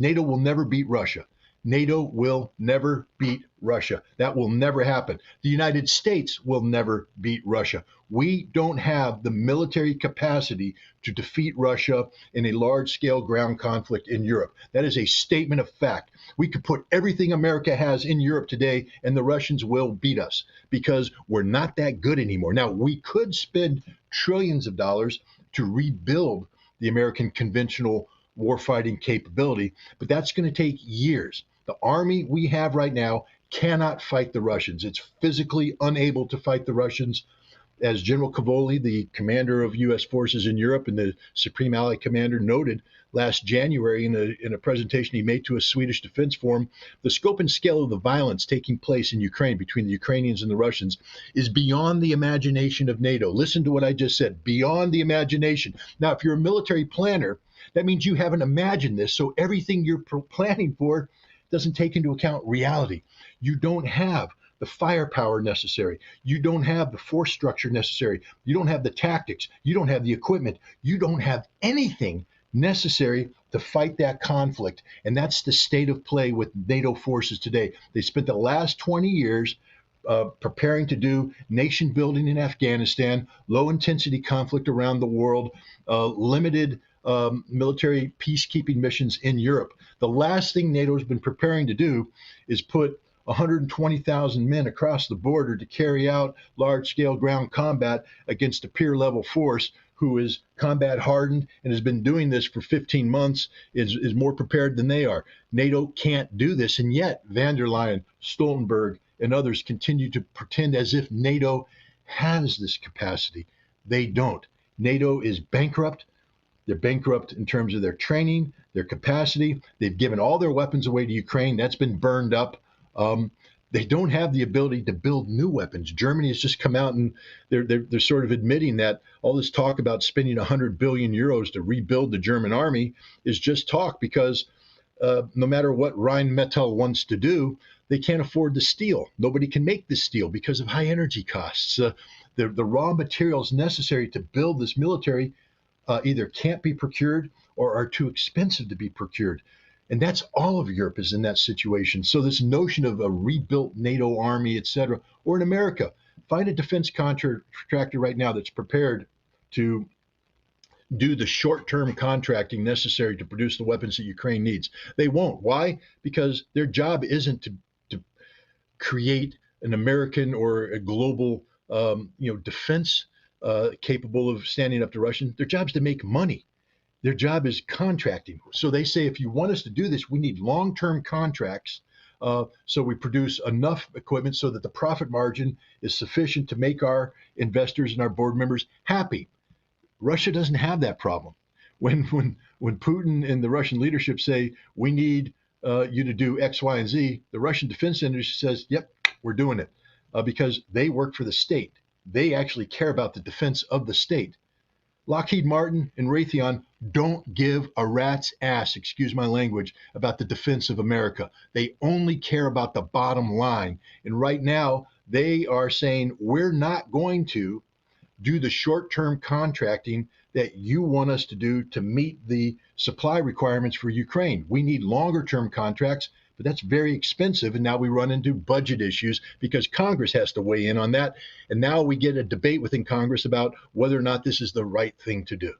NATO will never beat Russia. NATO will never beat Russia. That will never happen. The United States will never beat Russia. We don't have the military capacity to defeat Russia in a large-scale ground conflict in Europe. That is a statement of fact. We could put everything America has in Europe today, and the Russians will beat us because we're not that good anymore. Now, we could spend trillions of dollars to rebuild the American conventional warfighting capability, but that's going to take years. The army we have right now cannot fight the Russians. It's physically unable to fight the Russians. As General Cavoli, the commander of U.S. forces in Europe and the Supreme Allied Commander, noted last January in a presentation he made to a Swedish Defense Forum, the scope and scale of the violence taking place in Ukraine between the Ukrainians and the Russians is beyond the imagination of NATO. Listen to what I just said, beyond the imagination. Now, if you're a military planner, that means you haven't imagined this, so everything you're planning for doesn't take into account reality. You don't have the firepower necessary. You don't have the force structure necessary. You don't have the tactics. You don't have the equipment. You don't have anything necessary to fight that conflict. And that's the state of play with NATO forces today. They spent the last 20 years preparing to do nation building in Afghanistan, low intensity conflict around the world, limited military peacekeeping missions in Europe. The last thing NATO has been preparing to do is put 120,000 men across the border to carry out large-scale ground combat against a peer-level force who is combat hardened and has been doing this for 15 months, is more prepared than they are. NATO can't do this, and yet van der Leyen, Stoltenberg, and others continue to pretend as if NATO has this capacity. They don't. NATO is bankrupt. They're bankrupt in terms of their training, their capacity. They've given all their weapons away to Ukraine. That's been burned up. They don't have the ability to build new weapons. Germany has just come out and they're sort of admitting that all this talk about spending 100 billion euros to rebuild the German army is just talk because no matter what Rheinmetall wants to do, they can't afford the steel. Nobody can make this steel because of high energy costs. The raw materials necessary to build this military either can't be procured or are too expensive to be procured. And that's all of Europe is in that situation. So this notion of a rebuilt NATO army, et cetera, or in America, find a defense contractor right now that's prepared to do the short-term contracting necessary to produce the weapons that Ukraine needs. They won't. Why? Because their job isn't to create an American or a global defense capable of standing up to Russians. Their job is to make money. Their job is contracting. So they say, if you want us to do this, we need long-term contracts. So we produce enough equipment so that the profit margin is sufficient to make our investors and our board members happy. Russia doesn't have that problem. When Putin and the Russian leadership say, we need you to do X, Y, and Z, the Russian defense industry says, yep, we're doing it because they work for the state. They actually care about the defense of the state. Lockheed Martin and Raytheon don't give a rat's ass, excuse my language, about the defense of America. They only care about the bottom line. And right now, they are saying, we're not going to do the short-term contracting that you want us to do to meet the supply requirements for Ukraine. We need longer-term contracts, but that's very expensive. And now we run into budget issues because Congress has to weigh in on that. And now we get a debate within Congress about whether or not this is the right thing to do.